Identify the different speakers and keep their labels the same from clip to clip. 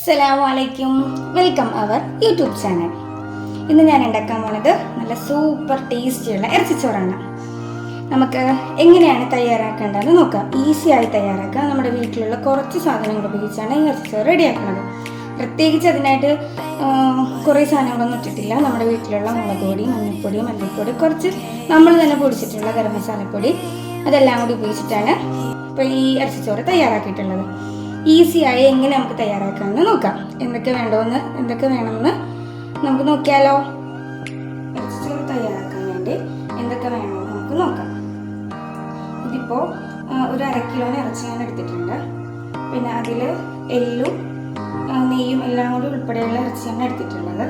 Speaker 1: അസ്സലാമലൈക്കും, വെൽക്കം അവർ YouTube channel. ഇന്ന് ഞാൻ ഉണ്ടാക്കാൻ പോണത് നല്ല സൂപ്പർ ടേസ്റ്റിയുള്ള ഇറച്ചിച്ചോറാണ്. നമുക്ക് എങ്ങനെയാണ് തയ്യാറാക്കേണ്ടതെന്ന് നോക്കാം. ഈസിയായി തയ്യാറാക്കാം. നമ്മുടെ വീട്ടിലുള്ള കുറച്ച് സാധനങ്ങൾ ഉപയോഗിച്ചാണ് ഈ ഇറച്ചിച്ചോറ് റെഡിയാക്കുന്നത്. പ്രത്യേകിച്ച് അതിനായിട്ട് കുറേ സാധനങ്ങളൊന്നും ഇട്ടിട്ടില്ല. നമ്മുടെ വീട്ടിലുള്ള മുളക് പൊടി, മഞ്ഞൾപ്പൊടി, മല്ലിപ്പൊടി, കുറച്ച് നമ്മൾ തന്നെ പൊടിച്ചിട്ടുള്ള ഗരം മസാലപ്പൊടി, അതെല്ലാം കൂടി ഉപയോഗിച്ചിട്ടാണ് ഇപ്പോൾ ഈ ഇറച്ചിച്ചോറ് തയ്യാറാക്കിയിട്ടുള്ളത്. ഈസിയായി എങ്ങനെ നമുക്ക് തയ്യാറാക്കാമെന്ന് നോക്കാം. എന്തൊക്കെ വേണമെന്ന് നമുക്ക് നോക്കിയാലോ. ഇറച്ചിച്ചോറ് തയ്യാറാക്കാൻ വേണ്ടി എന്തൊക്കെ വേണമെന്ന് നമുക്ക് നോക്കാം. ഇതിപ്പോൾ ഒരു 1/2 കിലോന് ഇറച്ചി ഞാൻ എടുത്തിട്ടുണ്ട്. പിന്നെ അതിൽ എല്ലും നെയ്യും എല്ലാം കൂടി ഉൾപ്പെടെയുള്ള ഇറച്ചിയാണ് എടുത്തിട്ടുള്ളത്.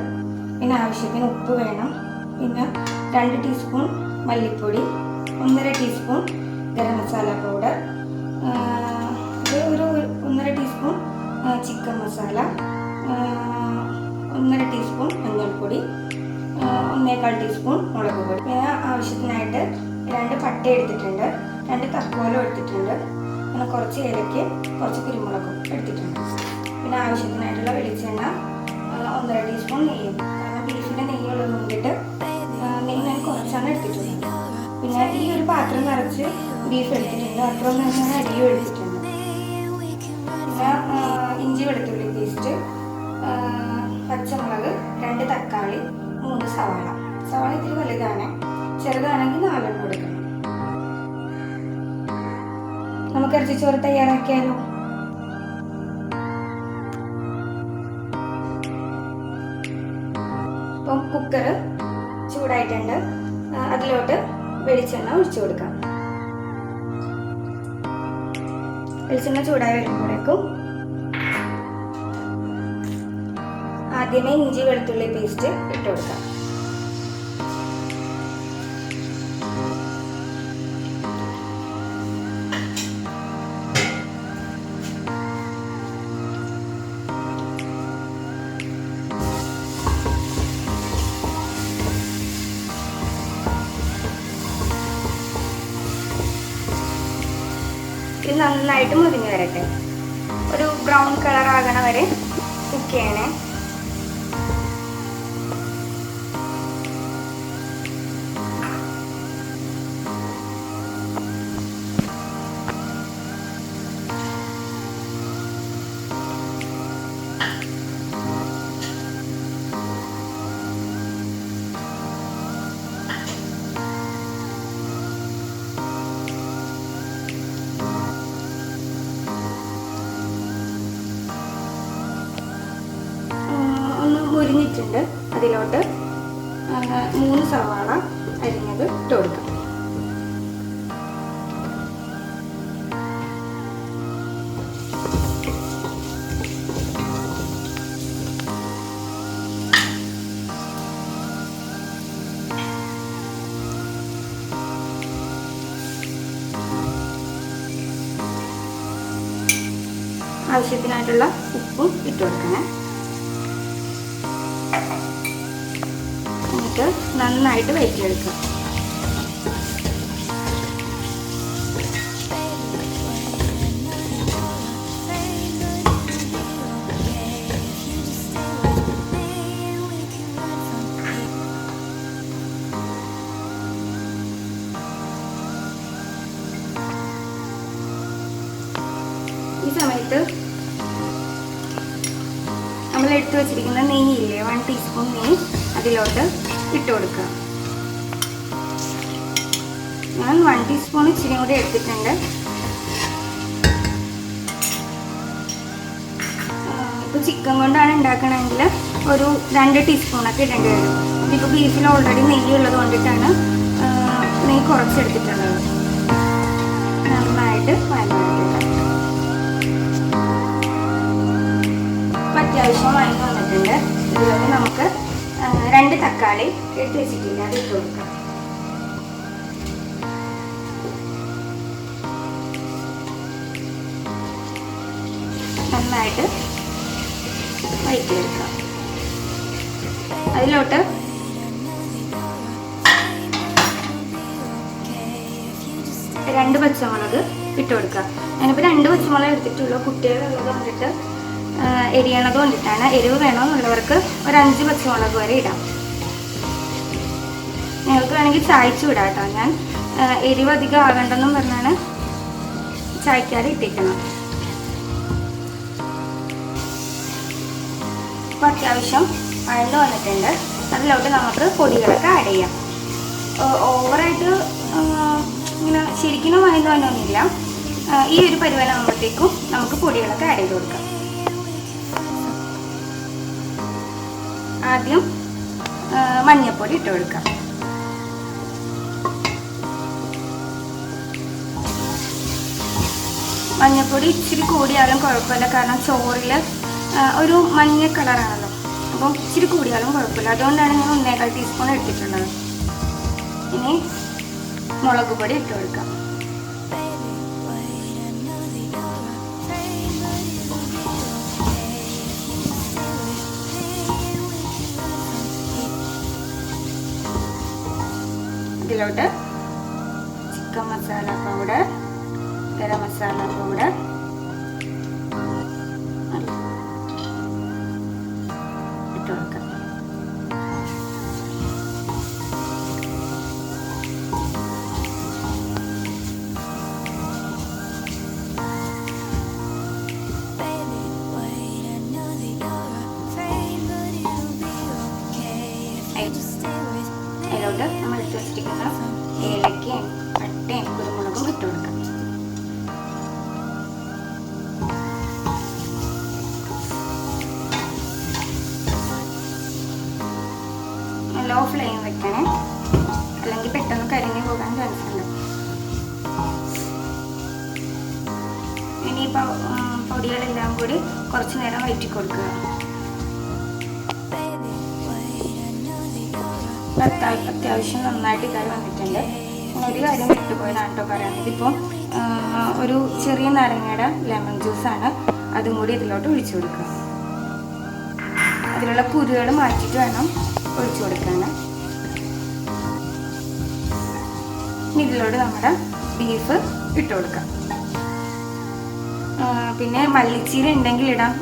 Speaker 1: പിന്നെ ആവശ്യത്തിന് ഉപ്പ് വേണം. പിന്നെ 2 ടീസ്പൂൺ മല്ലിപ്പൊടി, 1.5 ടീസ്പൂൺ ഗരം മസാല പൗഡർ, ഒരു 1.5 ടീസ്പൂൺ ചിക്കൻ മസാല, 1.5 ടീസ്പൂൺ മഞ്ഞൾപ്പൊടി, 1.25 ടീസ്പൂൺ മുളക് പൊടി. പിന്നെ ആവശ്യത്തിനായിട്ട് 2 പട്ട എടുത്തിട്ടുണ്ട്, 2 തക്കോലം എടുത്തിട്ടുണ്ട്, പിന്നെ കുറച്ച് ഏലയ്ക്ക്, കുറച്ച് കുരുമുളകും എടുത്തിട്ടുണ്ട്. പിന്നെ ആവശ്യത്തിനായിട്ടുള്ള വെളിച്ചെണ്ണ, 1.5 ടീസ്പൂൺ നെയ്യും. കാരണം ബീഫിൻ്റെ നെയ്യുള്ളത് കൊണ്ടിട്ട് നെയ്യ് ഞാൻ കുറച്ചാണ് എടുത്തിട്ടുള്ളത്. പിന്നെ ഈ ഒരു പാത്രം നിറച്ച് ബീഫ് എടുത്തിട്ടുണ്ട്, അത്രയൊന്നും ഞാൻ അരിയും എടുത്തിട്ടുണ്ട്. പിന്നെ ഇഞ്ചി വെളുത്തുള്ളി പേസ്റ്റ്, പച്ചമുളക്, 2 തക്കാളി, 3 സവാള. സവാള ഇത്തിരി വലുതാണ്, ചെറുതാണെങ്കിൽ 4 എടുക്കണം. നമുക്ക് ഇറച്ചിച്ചോറ് തയ്യാറാക്കിയാലോ. ഇപ്പം കുക്കർ ചൂടായിട്ടുണ്ട്. അതിലോട്ട് വെളിച്ചെണ്ണ ഒഴിച്ചു കൊടുക്കാം. വെളിച്ചെണ്ണ ചൂടായി വരുമ്പോഴേക്കും ആദ്യമേ ഇഞ്ചി വെളുത്തുള്ളി പേസ്റ്റ് ഇട്ട് കൊടുക്കാം. ഇത് നന്നായിട്ട് മുരിഞ്ഞ് വരട്ടെ. ഒരു ബ്രൗൺ കളർ ആകണ വരെ കുക്ക് ചെയ്യണേ. മുരിഞ്ഞിട്ടുണ്ട്. അതിലോട്ട് 3 സവാള അരിഞ്ഞത് ഇട്ട് കൊടുക്കാം. ആവശ്യത്തിനായിട്ടുള്ള ഉപ്പും ഇട്ട് കൊടുക്കണേ. എന്നിട്ട് നന്നായിട്ട് വഴറ്റിയെടുക്കുക. ഈ സമയത്ത് നമ്മൾ എടുത്തു വച്ചിരിക്കുന്ന നെയ്യില്ലേ, 1 ടീസ്പൂൺ നെയ്യ് അതിലോട്ട് ഇട്ട് കൊടുക്കുക. ഞാൻ 1 ടീസ്പൂൺ ഇച്ചിരി കൂടി എടുത്തിട്ടുണ്ട്. ഇപ്പോൾ ചിക്കൻ കൊണ്ടാണ് ഉണ്ടാക്കണമെങ്കിൽ ഒരു 2 ടീസ്പൂണൊക്കെ ഇടേണ്ടി വരും. ഇതിപ്പോൾ ബീഫിൽ ഓൾറെഡി നെയ്യ് ഉള്ളത് കൊണ്ടിട്ടാണ് നെയ്യ് കുറച്ചെടുത്തിട്ടുള്ളത്. നന്നായിട്ട് വഴറ്റിയെടുക്കുക. ഇപ്പം അത്യാവശ്യം വഴങ്ങി വന്നിട്ടുണ്ട്. ഇതിലൊക്കെ നമുക്ക് 2 തക്കാളി എടുത്ത് വെച്ചിട്ടില്ല, അത് ഇട്ട് കൊടുക്കാം. നന്നായിട്ട് വഴറ്റിയെടുക്കാം. അതിലോട്ട് രണ്ട് പച്ചമുളക് ഇട്ട് കൊടുക്കുക. ഞാനിപ്പോൾ 2 പച്ചമുളക് എടുത്തിട്ടുള്ളൂ. കുട്ടികളുള്ളത് കൊണ്ടിട്ട് എരിയണത് കൊണ്ടിട്ടാണ്. എരിവ് വേണമെന്നുള്ളവർക്ക് ഒരു 5 പച്ചമുളക് വരെ ഇടാം. നിങ്ങൾക്ക് വേണമെങ്കിൽ ചായച്ചു വിടാം കേട്ടോ. ഞാൻ എരിവ് അധികം ആകണ്ടെന്നും പറഞ്ഞാണ് ചായക്കാതെ ഇട്ടിരിക്കണം. അപ്പോൾ അത്യാവശ്യം വഴണ്ട് വന്നിട്ടുണ്ട്. അതിലോട്ട് നമുക്ക് പൊടികളൊക്കെ ആഡ് ചെയ്യാം. ഓവറായിട്ട് ഇങ്ങനെ ശരിക്കും വഴണ്ട് വന്നൊന്നുമില്ല. ഈ ഒരു പരുവനാകുമ്പോഴത്തേക്കും നമുക്ക് പൊടികളൊക്കെ ആഡ് ചെയ്ത് കൊടുക്കാം. ആദ്യം മഞ്ഞൾപ്പൊടി ഇട്ട് കൊടുക്കാം. മഞ്ഞൾപ്പൊടി ഇച്ചിരി കൂടിയാലും കുഴപ്പമില്ല, കാരണം ചോറിൽ ഒരു മഞ്ഞ കളറാണല്ലോ. അപ്പം ഇച്ചിരി കൂടിയാലും കുഴപ്പമില്ല. അതുകൊണ്ടാണ് ഞാൻ 1.25 ടീസ്പൂൺ എടുത്തിട്ടുള്ളത്. ഇനി മുളക് പൊടി ഇട്ട് കൊടുക്കാം. ഇതിലോട്ട് chicken masala powder, garam masala powder, ഇട്ട് കൊടുക്കാം. അതിലോട്ട് നമ്മൾ ഇട്ട് വെച്ചിരിക്കുന്ന ഏലക്കയും പട്ടയും കുരുമുളകും ഇട്ട് കൊടുക്കാം. ലോ ഫ്ലെയിം വെക്കണേ, അല്ലെങ്കിൽ പെട്ടെന്ന് കരിഞ്ഞു പോകാൻ ചാൻസ് ഉണ്ട്. ഇനി പൊടികളെല്ലാം കൂടി കുറച്ച് നേരം വഴറ്റി കൊടുക്കുക. അത്യാവശ്യം നന്നായിട്ട് ഇതായി വന്നിട്ടുണ്ട്. ഒരു കാര്യം വിട്ടുപോയതാണ് കേട്ടോ പറയാനുള്ളത്. ഇപ്പോൾ ഒരു ചെറിയ നാരങ്ങയുടെ ലെമൺ ജ്യൂസാണ്, അതും കൂടി ഇതിലോട്ട് ഒഴിച്ചു കൊടുക്കുക. അതിലുള്ള കുരുകൾ മാറ്റിയിട്ട് വേണം ഒഴിച്ചു കൊടുക്കാൻ. ഇതിലോട്ട് നമ്മുടെ ബീഫ് ഇട്ട് കൊടുക്കാം. പിന്നെ മല്ലിച്ചീര ഉണ്ടെങ്കിൽ ഇടാം.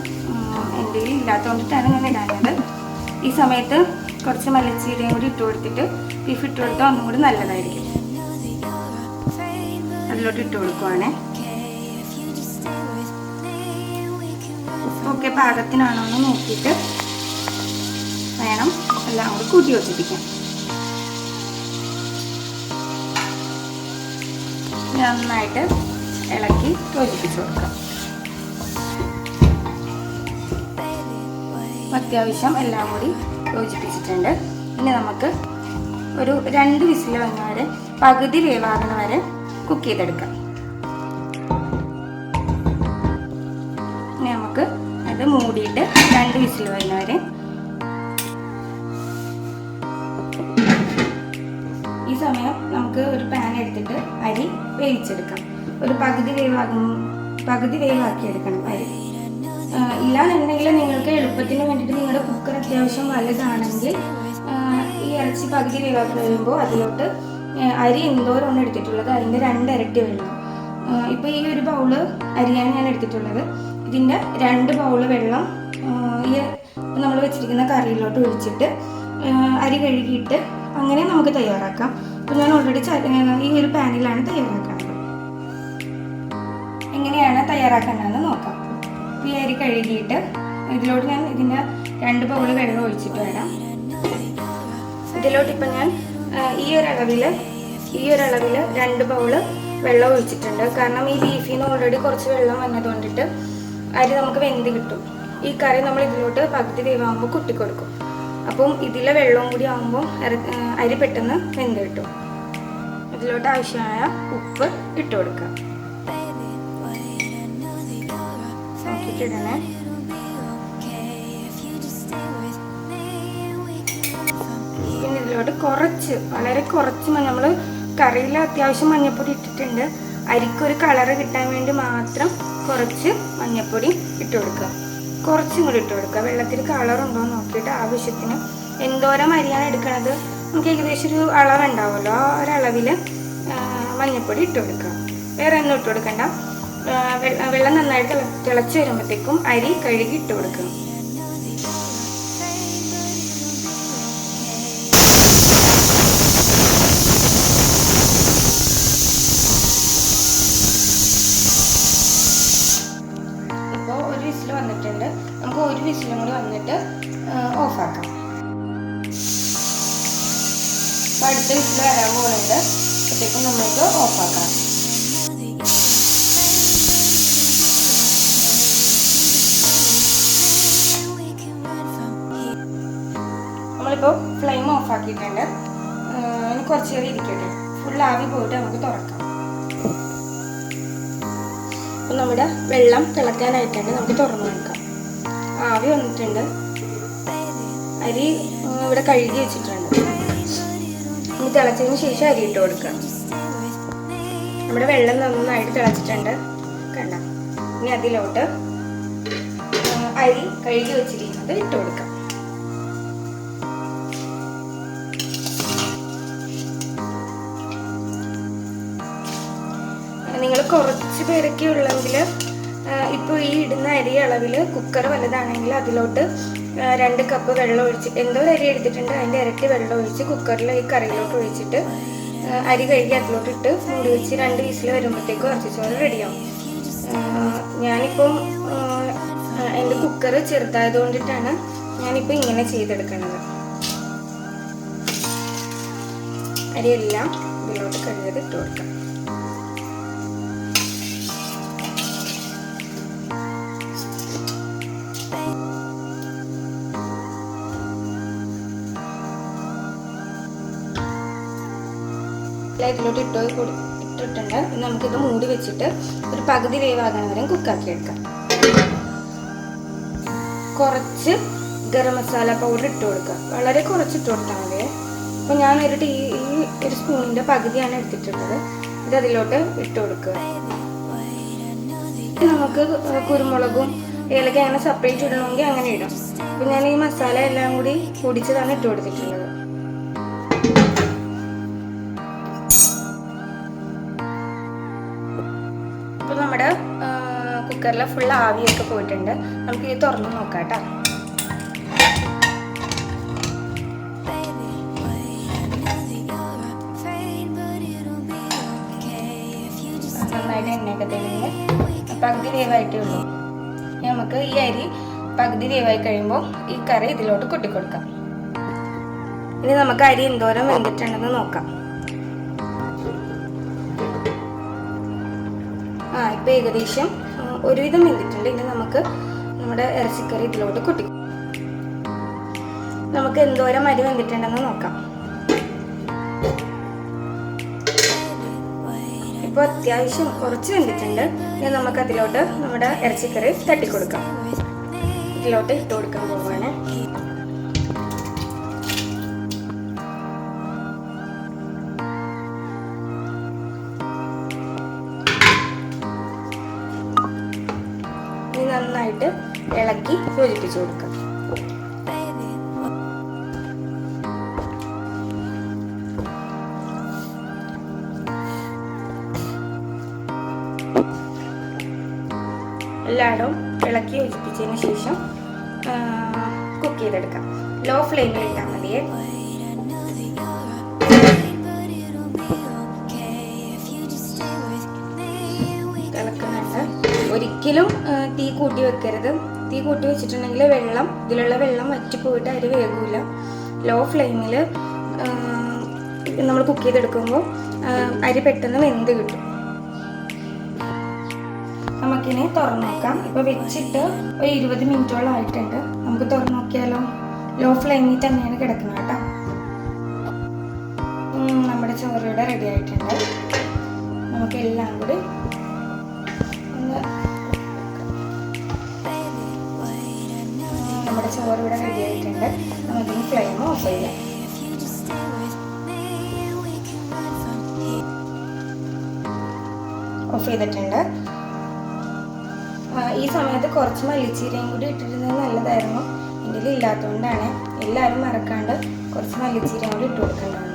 Speaker 1: എൻ്റെ കയ്യിൽ ഇല്ലാത്തതുകൊണ്ടിട്ടാണ് ഞാൻ ഇടാഞ്ഞത്. ഈ സമയത്ത് കുറച്ച് മല്ലിച്ചീരയും കൂടി ഇട്ട് കൊടുത്തിട്ട് ബീഫ് ഇട്ട് കൊടുത്താൽ ഒന്നും കൂടി നല്ലതായിരിക്കും. അതിലോട്ട് ഇട്ട് കൊടുക്കുവാണേ. ഉപ്പൊക്കെ പാകത്തിനാണോ എന്ന് നോക്കിയിട്ട് വേണം എല്ലാം കൂടി കൂട്ടി യോജിപ്പിക്കാൻ. നന്നായിട്ട് ഇളക്കി യോജിപ്പിച്ച് കൊടുക്കാം. അത്യാവശ്യം എല്ലാം കൂടി യോജിപ്പിച്ചിട്ടുണ്ട്. ഇനി നമുക്ക് ഒരു 2 വിസിൽ വന്ന വരെ, പകുതി വേവാകുന്ന വരെ കുക്ക് ചെയ്തെടുക്കാം. ഇനി നമുക്ക് അത് മൂടിയിട്ട് 2 വിസിൽ വരുന്ന വരെ. ഈ സമയം നമുക്ക് ഒരു പാൻ എടുത്തിട്ട് അരി വേവിച്ചെടുക്കാം. ഒരു പകുതി വേവാക്കി എടുക്കണം അരി. ഇല്ലാന്നുണ്ടെങ്കിൽ നിങ്ങൾക്ക് എളുപ്പത്തിന് വേണ്ടിയിട്ട് നിങ്ങളുടെ കുക്കർ അത്യാവശ്യം വലുതാണെങ്കിൽ ഈ ഇറച്ചി പകുതി വേവാക്കി വരുമ്പോൾ അതിലോട്ട് അരി എന്തോരമാണ് എടുത്തിട്ടുള്ളത് അതിൻ്റെ 2 ഇരട്ടി വെള്ളം. ഇപ്പോൾ ഈ ഒരു ബൗള് അരിയാണ് ഞാൻ എടുത്തിട്ടുള്ളത്. ഇതിൻ്റെ 2 ബൗള് വെള്ളം ഈ നമ്മൾ വെച്ചിരിക്കുന്ന കറിയിലോട്ട് ഒഴിച്ചിട്ട് അരി കഴുകിയിട്ട് അങ്ങനെ നമുക്ക് തയ്യാറാക്കാം. അപ്പോൾ ഞാൻ ഓൾറെഡി ഈ ഒരു പാനിലാണ് തയ്യാറാക്കുന്നത്. എങ്ങനെയാണ് തയ്യാറാക്കേണ്ടതെന്ന് നോക്കാം. ഈ അരി കഴുകിയിട്ട് ഇതിലോട്ട് ഞാൻ ഇതിൻ്റെ 2 ബൗള് വെള്ളം ഒഴിച്ചിട്ട് വരാം. ഇതിലോട്ട് ഇപ്പം ഞാൻ ഈ ഒരു അളവിൽ 2 ബൗള് വെള്ളം ഒഴിച്ചിട്ടുണ്ട്. കാരണം ഈ ബീഫിൽ നിന്ന് ഓൾറെഡി കുറച്ച് വെള്ളം വന്നത് കൊണ്ടിട്ട് അരി നമുക്ക് വെന്ത് കിട്ടും. ഈ കറി നമ്മൾ ഇതിലോട്ട് പകുതി വേവാകുമ്പോൾ കുട്ടിക്കൊടുക്കും. അപ്പം ഇതിലെ വെള്ളവും കൂടി ആകുമ്പോൾ അരി പെട്ടെന്ന് വെന്ത് കിട്ടും. ഇതിലോട്ട് ആവശ്യമായ ഉപ്പ് ഇട്ട് കൊടുക്കുക. നോക്കിയിട്ടിടണേ. പിന്നെ ഇതിലോട്ട് വളരെ കുറച്ച് നമ്മൾ കറിയിൽ അത്യാവശ്യം മഞ്ഞൾപ്പൊടി ഇട്ടിട്ടുണ്ട്. അരിക്കൊരു കളറ് കിട്ടാൻ വേണ്ടി മാത്രം കുറച്ച് മഞ്ഞൾപ്പൊടി ഇട്ട് കൊടുക്കുക. കുറച്ചും കൂടി ഇട്ട് കൊടുക്കുക. വെള്ളത്തിൽ കളറുണ്ടോ എന്ന് നോക്കിയിട്ട് ആവശ്യത്തിന് എന്തോരം അരിയാണ് എടുക്കുന്നത് നമുക്ക് ഏകദേശം ഒരു അളവുണ്ടാവുമല്ലോ, ആ ഒരളവിൽ മഞ്ഞൾപ്പൊടി ഇട്ട് കൊടുക്കുക. വേറെ ഒന്നും ഇട്ട് കൊടുക്കണ്ട. വെള്ളം നന്നായിട്ട് തിളച്ച് വരുമ്പോഴത്തേക്കും അരി കഴുകി ഇട്ട് കൊടുക്കണം. ഇപ്പോൾ ഒരു വിസിൽ വന്നിട്ടുണ്ട്. നമുക്ക് ഒരു വിസിലും കൂടി വന്നിട്ട് ഓഫാക്കാം. അപ്പോൾ അടുത്ത വിസിൽ വരാൻ പോകുന്നുണ്ട്. അപ്പോഴത്തേക്കും നമുക്ക് ഓഫാക്കാം. നമ്മളിപ്പോൾ ഫ്ലെയിം ഓഫാക്കിയിട്ടുണ്ട്. കുറച്ച് നേരം ഇരിക്കട്ടെ. ഫുൾ ആവി പോയിട്ട് നമുക്ക് തുറക്കാം. അപ്പം നമ്മുടെ വെള്ളം തിളക്കാനായിട്ടുണ്ട്. നമുക്ക് തുറന്നു നോക്കാം. ആവി വന്നിട്ടുണ്ട്. അരി ഇവിടെ കഴുകി വെച്ചിട്ടുണ്ട്. ഇനി തിളച്ചതിന് ശേഷം അരി ഇട്ട് കൊടുക്കാം. നമ്മുടെ വെള്ളം നന്നായിട്ട് തിളച്ചിട്ടുണ്ട്. കണ്ട. ഇനി അതിലോട്ട് അരി കഴുകി വെച്ചിരിക്കുന്നത് ഇട്ട് കൊടുക്കാം. നിങ്ങൾ കുറച്ച് പേരൊക്കെ ഉള്ളെങ്കിൽ ഇപ്പോൾ ഈ ഇടുന്ന അരി അളവിൽ കുക്കർ വലുതാണെങ്കിൽ അതിലോട്ട് 2 കപ്പ് വെള്ളം ഒഴിച്ച്, എന്തോ അരി എടുത്തിട്ടുണ്ട് അതിൻ്റെ ഇരട്ടി വെള്ളം ഒഴിച്ച് കുക്കറിൽ ഈ കറിയിലോട്ട് ഒഴിച്ചിട്ട് അരി കഴുകി അതിലോട്ട് ഇട്ട് മൂടി വെച്ച് 2 വിസിൽ വരുമ്പോഴത്തേക്കും ഇറച്ചിച്ചോറ് റെഡിയാവും. ഞാനിപ്പം എൻ്റെ കുക്കർ ചെറുതായത് കൊണ്ടിട്ടാണ് ഞാനിപ്പോൾ ഇങ്ങനെ ചെയ്തെടുക്കുന്നത്. അരിയെല്ലാം ഇതിലോട്ട് കഴുകിയത് ഇട്ട് കൊടുക്കാം. ഇതിലോട്ട് ഇട്ടിട്ടുണ്ട്. നമുക്കിത് മൂടി വെച്ചിട്ട് ഒരു പകുതി വേവാകാൻ വരെ കുക്കാക്കി എടുക്കാം. കുറച്ച് ഗരം മസാല പൗഡർ ഇട്ട് കൊടുക്കുക. വളരെ കുറച്ച് ഇട്ട് കൊടുത്താൽ മതി. അപ്പോൾ ഞാൻ ഒരു സ്പൂണിൻ്റെ പകുതിയാണ് എടുത്തിട്ടുള്ളത്. ഇത് അതിലോട്ട് ഇട്ട് കൊടുക്കുക. നമുക്ക് കുരുമുളകും ഏലക്ക അങ്ങനെ സെപ്പറേറ്റ് ഇടണമെങ്കിൽ അങ്ങനെ ഇടാം. അപ്പോൾ ഞാൻ ഈ മസാല എല്ലാം കൂടി പൊടിച്ചതാണ് ഇട്ട് കൊടുത്തിട്ടുള്ളത്. അപ്പോൾ നമ്മുടെ കുക്കറിൽ ഫുൾ ആവിയൊക്കെ പോയിട്ടുണ്ട്. നമുക്ക് ഇത് തുറന്ന് നോക്കാം കേട്ടോ. നന്നായിട്ട് എണ്ണയൊക്കെ തെളിഞ്ഞ് പകുതി വേവായിട്ടേ ഉള്ളൂ. നമുക്ക് ഈ അരി പകുതി വേവായി കഴിയുമ്പോൾ ഈ കറി ഇതിലോട്ട് കൊട്ടിക്കൊടുക്കാം. ഇനി നമുക്ക് അരി എന്തോരം വെന്തിട്ടുണ്ടെന്ന് നോക്കാം. ഇപ്പം ഏകദേശം ഒരുവിധം വെന്തിട്ടുണ്ട്. ഇനി നമുക്ക് നമ്മുടെ ഇറച്ചിക്കറി ഇതിലോട്ട് കൊട്ടി നമുക്ക് എന്തോരം അരി വെന്തിട്ടുണ്ടെന്ന് നോക്കാം. ഇപ്പോൾ അത്യാവശ്യം കുറച്ച് വെന്തിട്ടുണ്ട്. ഇനി നമുക്ക് അതിലോട്ട് നമ്മുടെ ഇറച്ചിക്കറി തട്ടിക്കൊടുക്കാം. ഇതിലോട്ട് ഇട്ട് കൊടുക്കാൻ പോവുകയാണ്. നന്നായിട്ട് ഇളക്കി യോജിപ്പിച്ചു കൊടുക്കുക. എല്ലായിടവും ഇളക്കി യോജിപ്പിച്ചതിന് ശേഷം കുക്ക് ചെയ്തെടുക്കാം. ലോ ഫ്ലെയിമിൽ ഇട്ടാൽ മതിയേ. ഒരിക്കലും തീ കൂട്ടി വെക്കരുത്. തീ കൂട്ടി വെച്ചിട്ടുണ്ടെങ്കിൽ ഇതിലുള്ള വെള്ളം വറ്റിപ്പോയിട്ട് അരി വേഗൂല. ലോ ഫ്ലെയിമിൽ നമ്മൾ കുക്ക് ചെയ്തെടുക്കുമ്പോൾ അരി പെട്ടെന്ന് വെന്ത് കിട്ടും. നമുക്കിനി തുറന്നു നോക്കാം. ഇപ്പോൾ വെച്ചിട്ട് ഒരു 20 മിനിറ്റോളം ആയിട്ടുണ്ട്. നമുക്ക് തുറന്നു നോക്കിയാലോ. ലോ ഫ്ലെയിമിൽ തന്നെയാണ് കിടക്കുന്നത് കേട്ടോ. നമ്മുടെ ചോറിവിടെ റെഡി ആയിട്ടുണ്ട്. നമുക്കെല്ലാം കൂടി നമ്മുടെ ചോറ് ഇവിടെ റെഡി ആയിട്ടുണ്ട്. നമുക്കിനി ഫ്ലെയിം ഓഫ് ചെയ്യാം. ഓഫ് ചെയ്തിട്ടുണ്ട്. ഈ സമയത്ത് കുറച്ച് മല്ലിച്ചീരയും കൂടി ഇട്ടിരുന്നത് നല്ലതായിരുന്നു. എൻ്റെ ഇല്ലാത്തതുകൊണ്ടാണ്. എല്ലാവരും മറക്കാണ്ട് കുറച്ച് മല്ലിച്ചീരയും കൂടി ഇട്ട് കൊടുക്കേണ്ടതാണ്.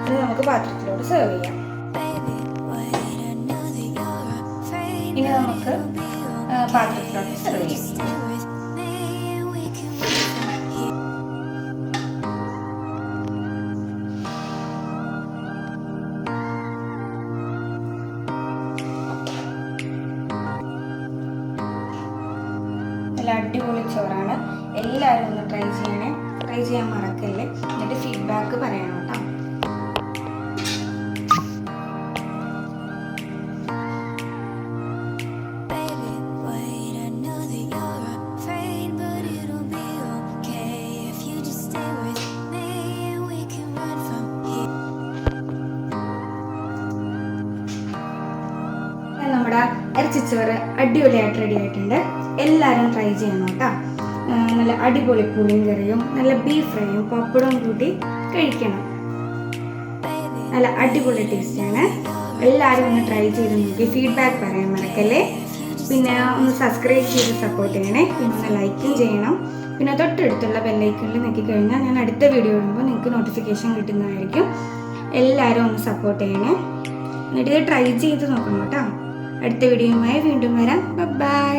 Speaker 1: ഇനി നമുക്ക് പാത്രത്തിലോട്ട് സെർവ് ചെയ്യാം. ഇനി നമുക്ക് പാത്രത്തിലോട്ട് സെർവ് ചെയ്യാം. നല്ല അടിപൊളി ചോറാണ്. എല്ലാവരും ഒന്ന് ട്രൈ ചെയ്യാൻ മറക്കല്ലേ. എന്നിട്ട് ഫീഡ്ബാക്ക് പറയണം കേട്ടോ. നമ്മുടെ ഇറച്ചിച്ചോറ് അടിപൊളിയായിട്ട് റെഡി ആയിട്ടുണ്ട്. എല്ലാവരും ട്രൈ ചെയ്യണം കേട്ടോ. നല്ല അടിപൊളി പുളിയും കറിയും നല്ല ബീഫ് ഫ്രൈയും പപ്പടവും കൂട്ടി കഴിക്കണം. നല്ല അടിപൊളി ടേസ്റ്റാണ്. എല്ലാവരും ഒന്ന് ട്രൈ ചെയ്ത് നോക്കി ഫീഡ്ബാക്ക് പറയാൻ മറക്കല്ലേ. പിന്നെ ഒന്ന് സബ്സ്ക്രൈബ് ചെയ്ത് സപ്പോർട്ട് ചെയ്യണേ. പിന്നെ ഒന്ന് ലൈക്കും ചെയ്യണം. പിന്നെ തൊട്ടടുത്തുള്ള ബെല്ലൈക്കണിൽ നോക്കിക്കഴിഞ്ഞാൽ ഞാൻ അടുത്ത വീഡിയോ ഇടുമ്പോൾ നിങ്ങൾക്ക് നോട്ടിഫിക്കേഷൻ കിട്ടുന്നതായിരിക്കും. എല്ലാവരും ഒന്ന് സപ്പോർട്ട് ചെയ്യണേ. എന്നിട്ട് ഇത് ട്രൈ ചെയ്ത് നോക്കണം കേട്ടോ. അടുത്ത വീഡിയോയുമായി വീണ്ടും വരാം. ബൈ.